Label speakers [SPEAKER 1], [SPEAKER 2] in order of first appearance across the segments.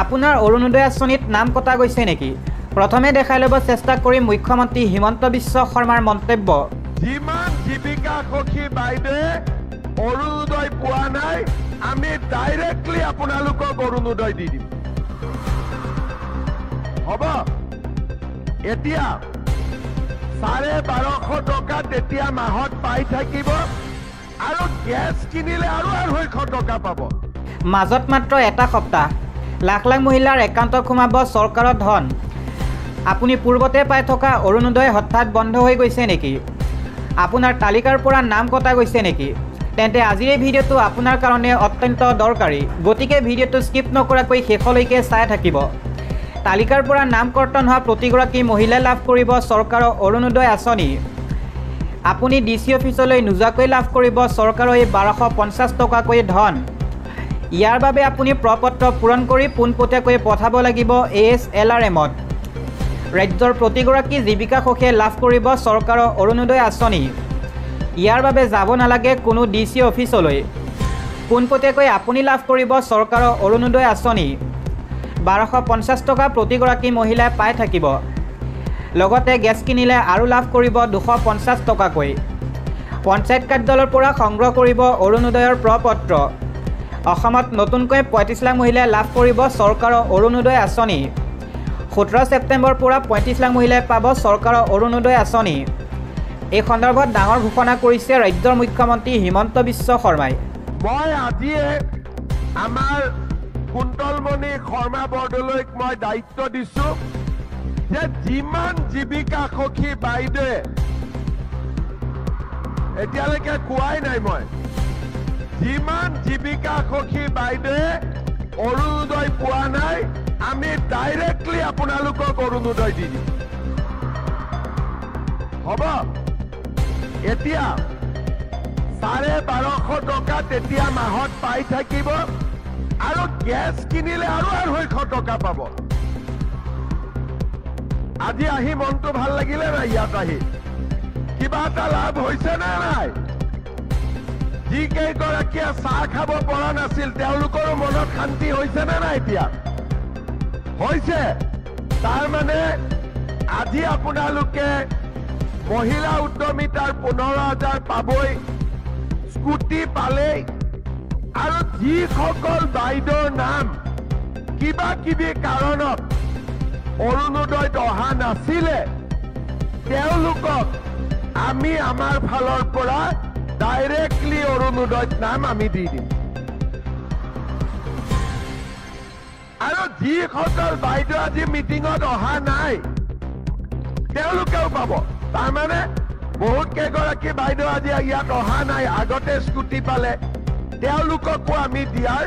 [SPEAKER 1] আপোনাৰ অৰুণোদয় আঁচনিত নাম কটা গৈছে নেকি? প্ৰথমে দেখাই ল'ব চেষ্টা কৰি মুখ্যমন্ত্ৰী হিমন্ত বিশ্ব শৰ্মাৰ মন্তব্য।
[SPEAKER 2] যিমান জীৱিকা সখী বাইদেৱে অৰুণোদয় পোৱা নাই, আমি ডাইৰেক্টলি আপোনালোকক অৰুণোদয় দি দিম। হ'ব, এতিয়া 1250 টকা তেতিয়া মাহত পাই থাকিব আৰু গেছ কিনিলে আৰু 250 টকা পাব।
[SPEAKER 1] মাজত মাত্ৰ এটা সপ্তাহ, লাখ লাখ মহিলাৰ একাউণ্টত সোমাব চৰকাৰৰ ধন। আপুনি পূৰ্বতে পাই থকা অৰুণোদয় হঠাৎ বন্ধ হৈ গৈছে নেকি? আপোনাৰ তালিকাৰ পৰা নাম কটা গৈছে নেকি? তেন্তে আজিৰ এই ভিডিঅ'টো আপোনাৰ কাৰণে অত্যন্ত দৰকাৰী, গতিকে ভিডিঅ'টো স্কিপ নকৰাকৈ শেষলৈকে চাই থাকিব। তালিকাৰ পৰা নাম কৰ্তন হোৱা প্ৰতিগৰাকী মহিলাই লাভ কৰিব চৰকাৰৰ অৰুণোদয় আঁচনি। আপুনি DC অফিচলৈ নোযোৱাকৈ লাভ কৰিব চৰকাৰৰ এই 1250 টকাকৈ ধন। ইয়াৰ বাবে আপুনি প্ৰপত্ৰ পূৰণ কৰি পোনপটীয়াকৈ পঠাব লাগিব ASLRM-ত। ৰাজ্যৰ প্ৰতিগৰাকী জীৱিকা সখীয়ে লাভ কৰিব চৰকাৰৰ অৰুণোদয় আঁচনি। ইয়াৰ বাবে যাব নালাগে কোনো DC অফিচলৈ। পোনপটীয়াকৈ আপুনি লাভ কৰিব চৰকাৰৰ অৰুণোদয় আঁচনি। 1250 টকা প্ৰতিগৰাকী মহিলাই পাই থাকিব। লগতে গেছ কিনিলে আৰু লাভ কৰিব 250 টকাকৈ। পঞ্চায়ত কাৰ্যালয়ৰ পৰা সংগ্ৰহ কৰিব অৰুণোদয়ৰ প্ৰপত্ৰ। অসমত নতুনকৈ 35 লাখ মহিলাই লাভ কৰিব চৰকাৰৰ অৰুণোদয় আঁচনি। 17 ছেপ্টেম্বৰৰ পৰা 35 লাখ মহিলাই পাব চৰকাৰৰ অৰুণোদয় আঁচনি। এই সন্দৰ্ভত ডাঙৰ ঘোষণা কৰিছে ৰাজ্যৰ মুখ্যমন্ত্ৰী হিমন্ত বিশ্ব শৰ্মাই।
[SPEAKER 2] মই আজিয়ে আমাৰ কুন্তলমণি শৰ্মা বৰদলৈক মই দায়িত্ব দিছোঁ যে যিমান জীৱিকা সখী বাইদেৱে এতিয়ালৈকে কোৱাই নাই, মই যিমান জীৱিকা সখী বাইদেৱে অৰুণোদয় পোৱা নাই, আমি ডাইৰেক্টলি আপোনালোকক অৰুণোদয় দি দিম। হ'ব, এতিয়া 1250 টকা তেতিয়া মাহত পাই থাকিব আৰু গেছ কিনিলে আৰু 250 টকা পাব। আজি আহি মনটো ভাল লাগিলে নাই? ইয়াত আহি কিবা এটা লাভ হৈছে নে নাই? যিকেইগৰাকীয়ে চাহ খাব পৰা নাছিল তেওঁলোকৰো মনত শান্তি হৈছে নে নাই? এতিয়া হৈছে। তাৰমানে আজি আপোনালোকে মহিলা উদ্যমিতাৰ 15,000 পাবই, স্কুটি পালেই, আৰু যিসকল বাইদেউৰ নাম কিবা কিবি কাৰণত অৰুণোদয়ত অহা নাছিলে তেওঁলোকক আমি আমাৰ ফালৰ পৰা ডাইৰেক্টলি অৰুণোদয়ত নাম আমি দি দিম। আৰু যিসকল বাইদেউ আজি মিটিঙত অহা নাই তেওঁলোকেও পাব। তাৰমানে বহুত কেইগৰাকী বাইদেউ আজি ইয়াত অহা নাই, আগতে স্কুটি পালে, তেওঁলোককো আমি দিয়াৰ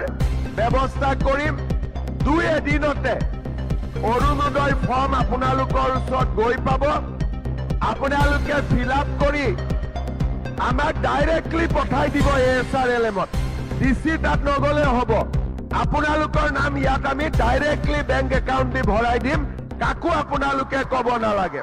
[SPEAKER 2] ব্যৱস্থা কৰিম। 2 এদিনতে অৰুণোদয় ফৰ্ম আপোনালোকৰ ওচৰত গৈ পাব। আপোনালোকে ফিল আপ কৰি আমাক ডাইৰেক্টলি পঠাই দিব ASLRM-ত। DC তাত নগ'লে হ'ব, আপোনালোকৰ নাম ইয়াত আমি ডাইৰেক্টলি বেংক একাউণ্ট দি ভৰাই দিম। কাকো আপোনালোকে ক'ব নালাগে।